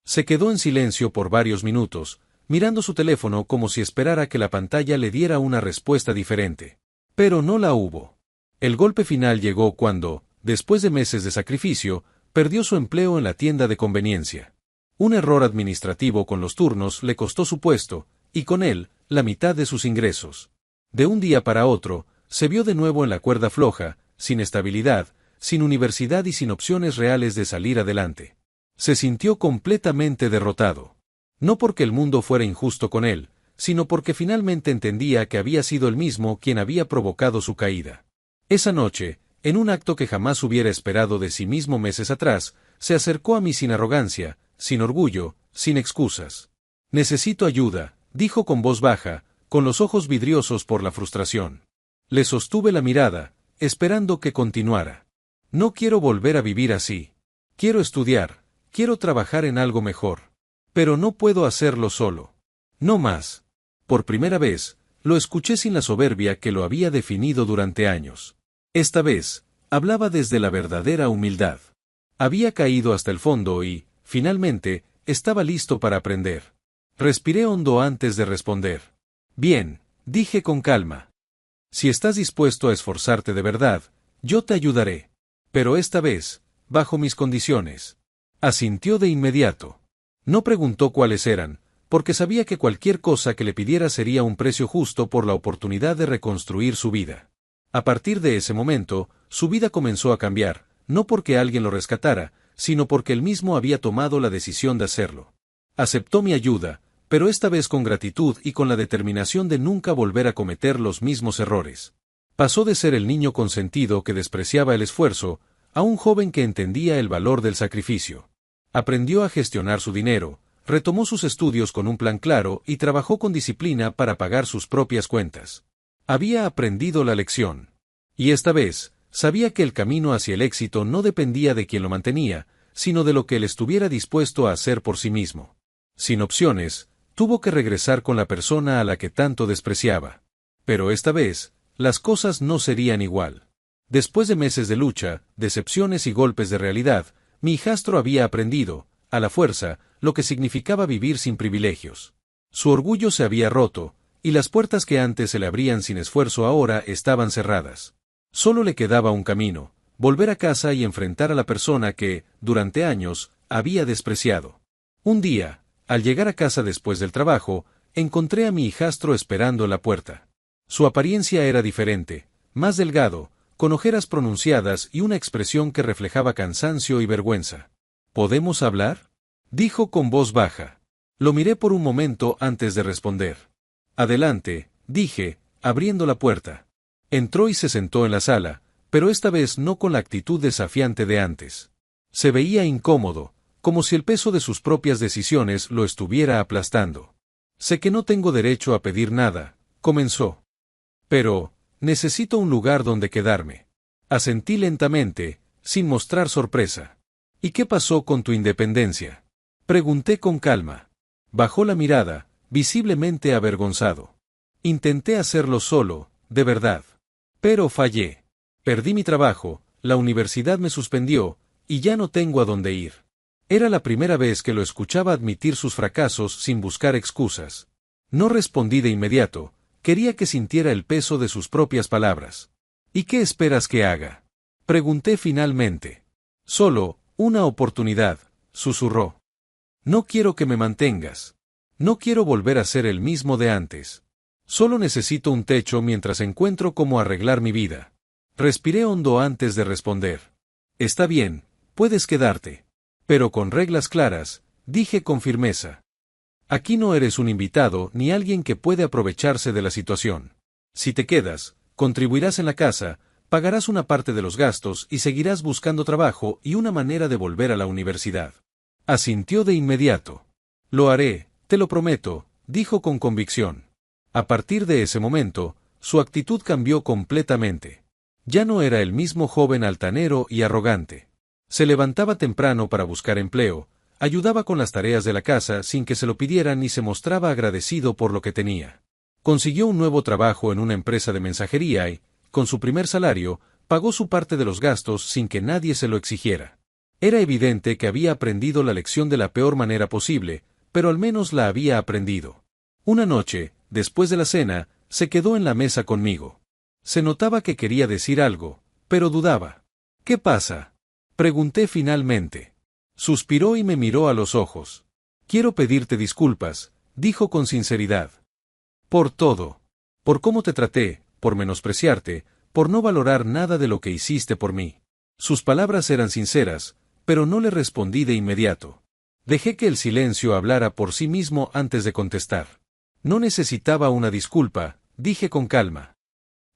Se quedó en silencio por varios minutos, mirando su teléfono como si esperara que la pantalla le diera una respuesta diferente. Pero no la hubo. El golpe final llegó cuando, después de meses de sacrificio, perdió su empleo en la tienda de conveniencia. Un error administrativo con los turnos le costó su puesto, y con él, la mitad de sus ingresos. De un día para otro, se vio de nuevo en la cuerda floja, sin estabilidad, sin universidad y sin opciones reales de salir adelante. Se sintió completamente derrotado. No porque el mundo fuera injusto con él, sino porque finalmente entendía que había sido él mismo quien había provocado su caída. Esa noche, en un acto que jamás hubiera esperado de sí mismo meses atrás, se acercó a mí sin arrogancia, sin orgullo, sin excusas. Necesito ayuda, dijo con voz baja, con los ojos vidriosos por la frustración. Le sostuve la mirada, esperando que continuara. No quiero volver a vivir así. Quiero estudiar, quiero trabajar en algo mejor. Pero no puedo hacerlo solo. No más. Por primera vez, lo escuché sin la soberbia que lo había definido durante años. Esta vez, hablaba desde la verdadera humildad. Había caído hasta el fondo y, finalmente, estaba listo para aprender. Respiré hondo antes de responder. Bien, dije con calma. Si estás dispuesto a esforzarte de verdad, Yo te ayudaré. Pero esta vez, bajo mis condiciones. Asintió de inmediato. No preguntó cuáles eran, porque sabía que cualquier cosa que le pidiera sería un precio justo por la oportunidad de reconstruir su vida. A partir de ese momento, su vida comenzó a cambiar, no porque alguien lo rescatara, sino porque él mismo había tomado la decisión de hacerlo. Aceptó mi ayuda, pero esta vez con gratitud y con la determinación de nunca volver a cometer los mismos errores. Pasó de ser el niño consentido que despreciaba el esfuerzo, a un joven que entendía el valor del sacrificio. Aprendió a gestionar su dinero, retomó sus estudios con un plan claro y trabajó con disciplina para pagar sus propias cuentas. Había aprendido la lección. Y esta vez, sabía que el camino hacia el éxito no dependía de quien lo mantenía, sino de lo que él estuviera dispuesto a hacer por sí mismo. Sin opciones, tuvo que regresar con la persona a la que tanto despreciaba. Pero esta vez, las cosas no serían igual. Después de meses de lucha, decepciones y golpes de realidad, mi hijastro había aprendido, a la fuerza, lo que significaba vivir sin privilegios. Su orgullo se había roto, y las puertas que antes se le abrían sin esfuerzo ahora estaban cerradas. Solo le quedaba un camino, volver a casa y enfrentar a la persona que, durante años, había despreciado. Un día, al llegar a casa después del trabajo, encontré a mi hijastro esperando en la puerta. Su apariencia era diferente, más delgado, con ojeras pronunciadas y una expresión que reflejaba cansancio y vergüenza. ¿Podemos hablar?, dijo con voz baja. Lo miré por un momento antes de responder. Adelante, dije, abriendo la puerta. Entró y se sentó en la sala, pero esta vez no con la actitud desafiante de antes. Se veía incómodo, como si el peso de sus propias decisiones lo estuviera aplastando. Sé que no tengo derecho a pedir nada, comenzó. Pero, necesito un lugar donde quedarme. Asentí lentamente, sin mostrar sorpresa. ¿Y qué pasó con tu independencia?, pregunté con calma. Bajó la mirada, visiblemente avergonzado. Intenté hacerlo solo, de verdad. Pero fallé. Perdí mi trabajo, la universidad me suspendió, y ya no tengo a dónde ir. Era la primera vez que lo escuchaba admitir sus fracasos sin buscar excusas. No respondí de inmediato, quería que sintiera el peso de sus propias palabras. ¿Y qué esperas que haga?, pregunté finalmente. Solo, una oportunidad, susurró. No quiero que me mantengas. No quiero volver a ser el mismo de antes. Solo necesito un techo mientras encuentro cómo arreglar mi vida. Respiré hondo antes de responder. Está bien, puedes quedarte. Pero con reglas claras, dije con firmeza. Aquí no eres un invitado ni alguien que puede aprovecharse de la situación. Si te quedas, contribuirás en la casa, pagarás una parte de los gastos y seguirás buscando trabajo y una manera de volver a la universidad. Asintió de inmediato. Lo haré, te lo prometo, dijo con convicción. A partir de ese momento, su actitud cambió completamente. Ya no era el mismo joven altanero y arrogante. Se levantaba temprano para buscar empleo, ayudaba con las tareas de la casa sin que se lo pidieran y se mostraba agradecido por lo que tenía. Consiguió un nuevo trabajo en una empresa de mensajería y, con su primer salario, pagó su parte de los gastos sin que nadie se lo exigiera. Era evidente que había aprendido la lección de la peor manera posible, pero al menos la había aprendido. Una noche, después de la cena, se quedó en la mesa conmigo. Se notaba que quería decir algo, pero dudaba. ¿Qué pasa?, pregunté finalmente. Suspiró y me miró a los ojos. Quiero pedirte disculpas, dijo con sinceridad. Por todo. Por cómo te traté, por menospreciarte, por no valorar nada de lo que hiciste por mí. Sus palabras eran sinceras, pero no le respondí de inmediato. Dejé que el silencio hablara por sí mismo antes de contestar. No necesitaba una disculpa, dije con calma.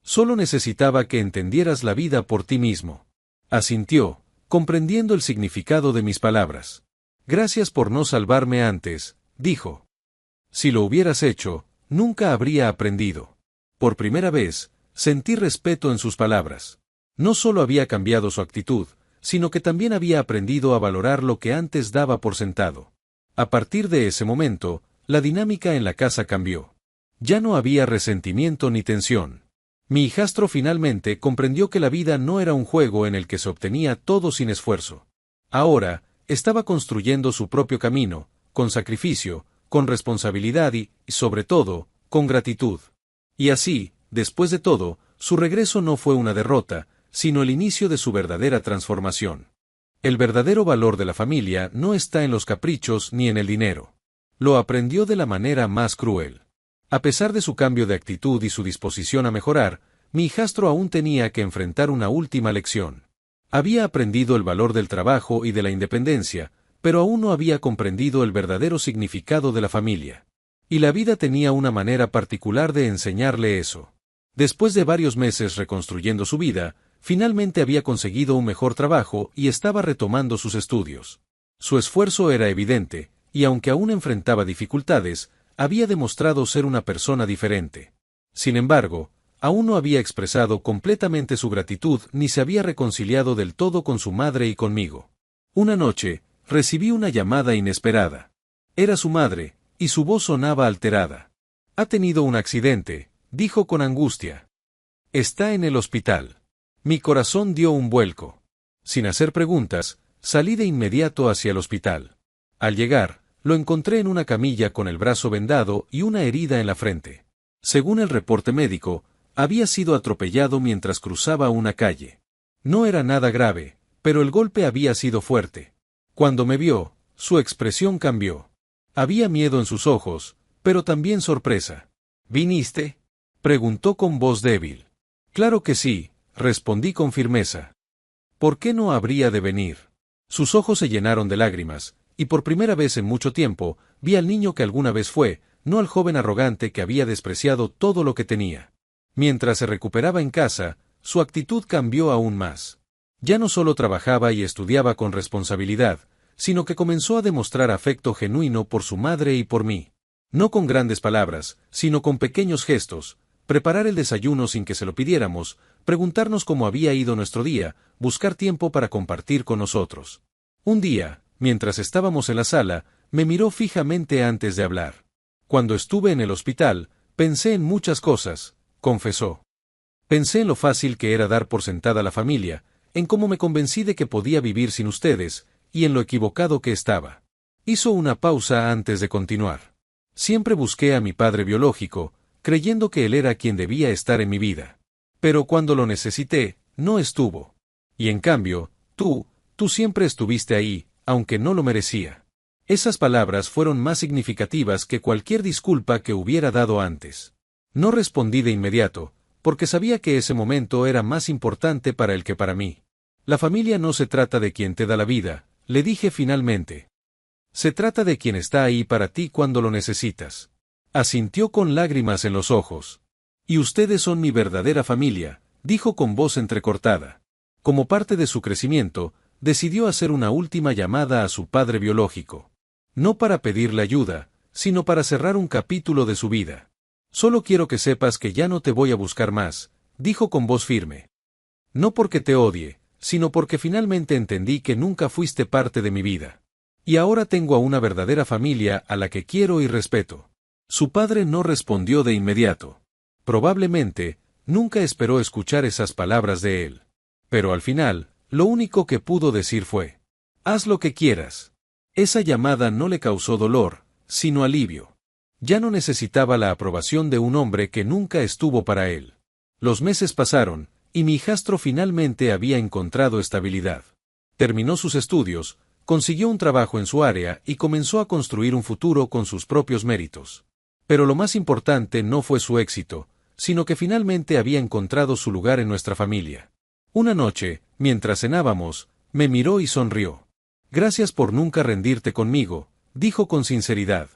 Solo necesitaba que entendieras la vida por ti mismo. Asintió, comprendiendo el significado de mis palabras. Gracias por no salvarme antes, dijo. Si lo hubieras hecho, nunca habría aprendido. Por primera vez, sentí respeto en sus palabras. No solo había cambiado su actitud, sino que también había aprendido a valorar lo que antes daba por sentado. A partir de ese momento, la dinámica en la casa cambió. Ya no había resentimiento ni tensión. Mi hijastro finalmente comprendió que la vida no era un juego en el que se obtenía todo sin esfuerzo. Ahora, estaba construyendo su propio camino, con sacrificio, con responsabilidad y, sobre todo, con gratitud. Y así, después de todo, su regreso no fue una derrota, sino el inicio de su verdadera transformación. El verdadero valor de la familia no está en los caprichos ni en el dinero. Lo aprendió de la manera más cruel. A pesar de su cambio de actitud y su disposición a mejorar, mi hijastro aún tenía que enfrentar una última lección. Había aprendido el valor del trabajo y de la independencia, pero aún no había comprendido el verdadero significado de la familia. Y la vida tenía una manera particular de enseñarle eso. Después de varios meses reconstruyendo su vida, finalmente había conseguido un mejor trabajo y estaba retomando sus estudios. Su esfuerzo era evidente, y aunque aún enfrentaba dificultades, había demostrado ser una persona diferente. Sin embargo, aún no había expresado completamente su gratitud ni se había reconciliado del todo con su madre y conmigo. Una noche, recibí una llamada inesperada. Era su madre, y su voz sonaba alterada. «Ha tenido un accidente», dijo con angustia. «Está en el hospital». Mi corazón dio un vuelco. Sin hacer preguntas, salí de inmediato hacia el hospital. Al llegar, lo encontré en una camilla con el brazo vendado y una herida en la frente. Según el reporte médico, había sido atropellado mientras cruzaba una calle. No era nada grave, pero el golpe había sido fuerte. Cuando me vio, su expresión cambió. Había miedo en sus ojos, pero también sorpresa. «¿Viniste?», preguntó con voz débil. «Claro que sí», respondí con firmeza. «¿Por qué no habría de venir?». Sus ojos se llenaron de lágrimas, y por primera vez en mucho tiempo, vi al niño que alguna vez fue, no al joven arrogante que había despreciado todo lo que tenía. Mientras se recuperaba en casa, su actitud cambió aún más. Ya no solo trabajaba y estudiaba con responsabilidad, sino que comenzó a demostrar afecto genuino por su madre y por mí. No con grandes palabras, sino con pequeños gestos, preparar el desayuno sin que se lo pidiéramos, preguntarnos cómo había ido nuestro día, buscar tiempo para compartir con nosotros. Un día, mientras estábamos en la sala, me miró fijamente antes de hablar. «Cuando estuve en el hospital, pensé en muchas cosas», confesó. «Pensé en lo fácil que era dar por sentada la familia, en cómo me convencí de que podía vivir sin ustedes, y en lo equivocado que estaba». Hizo una pausa antes de continuar. «Siempre busqué a mi padre biológico, creyendo que él era quien debía estar en mi vida. Pero cuando lo necesité, no estuvo. Y en cambio, tú siempre estuviste ahí, aunque no lo merecía». Esas palabras fueron más significativas que cualquier disculpa que hubiera dado antes. No respondí de inmediato, porque sabía que ese momento era más importante para él que para mí. «La familia no se trata de quien te da la vida», le dije finalmente. «Se trata de quien está ahí para ti cuando lo necesitas». Asintió con lágrimas en los ojos. «Y ustedes son mi verdadera familia», dijo con voz entrecortada. Como parte de su crecimiento, decidió hacer una última llamada a su padre biológico. No para pedirle ayuda, sino para cerrar un capítulo de su vida. «Solo quiero que sepas que ya no te voy a buscar más», dijo con voz firme. «No porque te odie, sino porque finalmente entendí que nunca fuiste parte de mi vida. Y ahora tengo a una verdadera familia a la que quiero y respeto». Su padre no respondió de inmediato. Probablemente, nunca esperó escuchar esas palabras de él. Pero al final, lo único que pudo decir fue: «Haz lo que quieras». Esa llamada no le causó dolor, sino alivio. Ya no necesitaba la aprobación de un hombre que nunca estuvo para él. Los meses pasaron, y mi hijastro finalmente había encontrado estabilidad. Terminó sus estudios, consiguió un trabajo en su área y comenzó a construir un futuro con sus propios méritos. Pero lo más importante no fue su éxito, sino que finalmente había encontrado su lugar en nuestra familia. Una noche, mientras cenábamos, me miró y sonrió. «Gracias por nunca rendirte conmigo», dijo con sinceridad.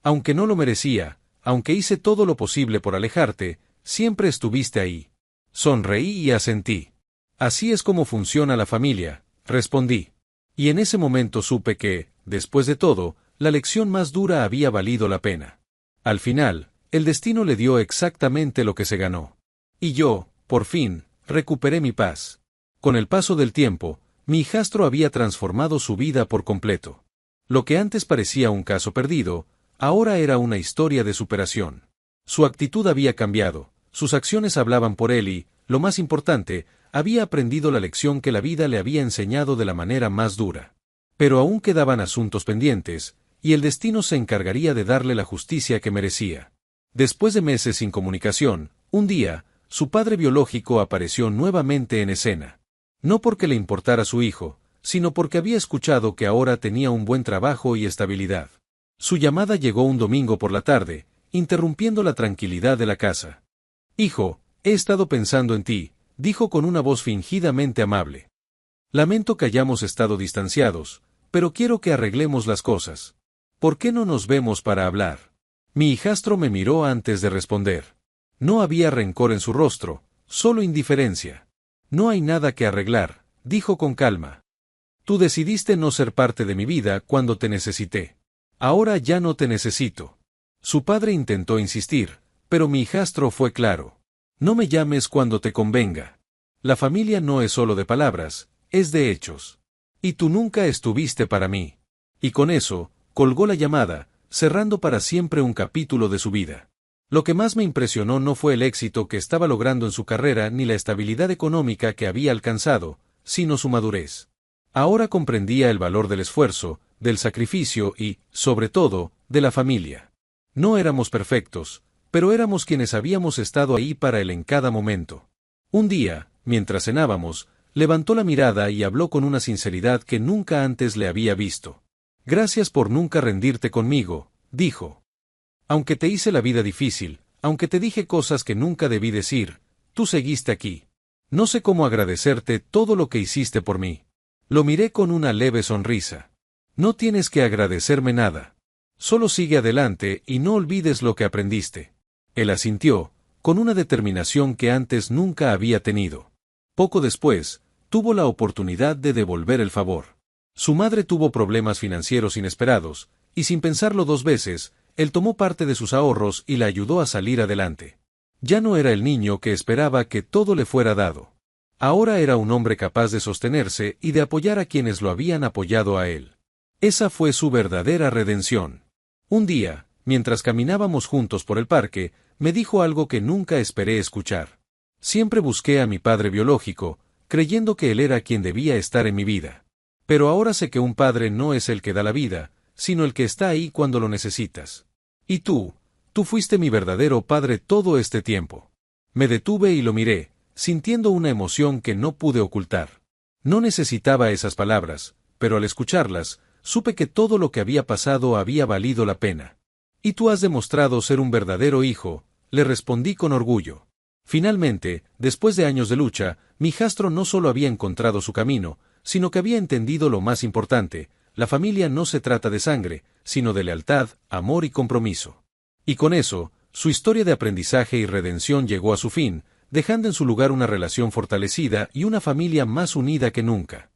«Aunque no lo merecía, aunque hice todo lo posible por alejarte, siempre estuviste ahí». Sonreí y asentí. «Así es como funciona la familia», respondí. Y en ese momento supe que, después de todo, la lección más dura había valido la pena. Al final, el destino le dio exactamente lo que se ganó. Y yo, por fin, recuperé mi paz. Con el paso del tiempo, mi hijastro había transformado su vida por completo. Lo que antes parecía un caso perdido, ahora era una historia de superación. Su actitud había cambiado, sus acciones hablaban por él y, lo más importante, había aprendido la lección que la vida le había enseñado de la manera más dura. Pero aún quedaban asuntos pendientes, y el destino se encargaría de darle la justicia que merecía. Después de meses sin comunicación, un día, su padre biológico apareció nuevamente en escena. No porque le importara su hijo, sino porque había escuchado que ahora tenía un buen trabajo y estabilidad. Su llamada llegó un domingo por la tarde, interrumpiendo la tranquilidad de la casa. «Hijo, he estado pensando en ti», dijo con una voz fingidamente amable. «Lamento que hayamos estado distanciados, pero quiero que arreglemos las cosas. ¿Por qué no nos vemos para hablar?» Mi hijastro me miró antes de responder. No había rencor en su rostro, solo indiferencia. «No hay nada que arreglar», dijo con calma. «Tú decidiste no ser parte de mi vida cuando te necesité. Ahora ya no te necesito». Su padre intentó insistir, pero mi hijastro fue claro. «No me llames cuando te convenga. La familia no es solo de palabras, es de hechos. Y tú nunca estuviste para mí». Y con eso, colgó la llamada, cerrando para siempre un capítulo de su vida. Lo que más me impresionó no fue el éxito que estaba logrando en su carrera ni la estabilidad económica que había alcanzado, sino su madurez. Ahora comprendía el valor del esfuerzo, del sacrificio y, sobre todo, de la familia. No éramos perfectos, pero éramos quienes habíamos estado ahí para él en cada momento. Un día, mientras cenábamos, levantó la mirada y habló con una sinceridad que nunca antes le había visto. «Gracias por nunca rendirte conmigo», dijo. «Aunque te hice la vida difícil, aunque te dije cosas que nunca debí decir, tú seguiste aquí. No sé cómo agradecerte todo lo que hiciste por mí». Lo miré con una leve sonrisa. «No tienes que agradecerme nada. Solo sigue adelante y no olvides lo que aprendiste». Él asintió, con una determinación que antes nunca había tenido. Poco después, tuvo la oportunidad de devolver el favor. Su madre tuvo problemas financieros inesperados, y sin pensarlo dos veces, él tomó parte de sus ahorros y la ayudó a salir adelante. Ya no era el niño que esperaba que todo le fuera dado. Ahora era un hombre capaz de sostenerse y de apoyar a quienes lo habían apoyado a él. Esa fue su verdadera redención. Un día, mientras caminábamos juntos por el parque, me dijo algo que nunca esperé escuchar. «Siempre busqué a mi padre biológico, creyendo que él era quien debía estar en mi vida. Pero ahora sé que un padre no es el que da la vida, sino el que está ahí cuando lo necesitas. Y tú fuiste mi verdadero padre todo este tiempo». Me detuve y lo miré, sintiendo una emoción que no pude ocultar. No necesitaba esas palabras, pero al escucharlas, supe que todo lo que había pasado había valido la pena. «Y tú has demostrado ser un verdadero hijo», le respondí con orgullo. Finalmente, después de años de lucha, mi hijastro no solo había encontrado su camino, sino que había entendido lo más importante: la familia no se trata de sangre, sino de lealtad, amor y compromiso. Y con eso, su historia de aprendizaje y redención llegó a su fin, dejando en su lugar una relación fortalecida y una familia más unida que nunca.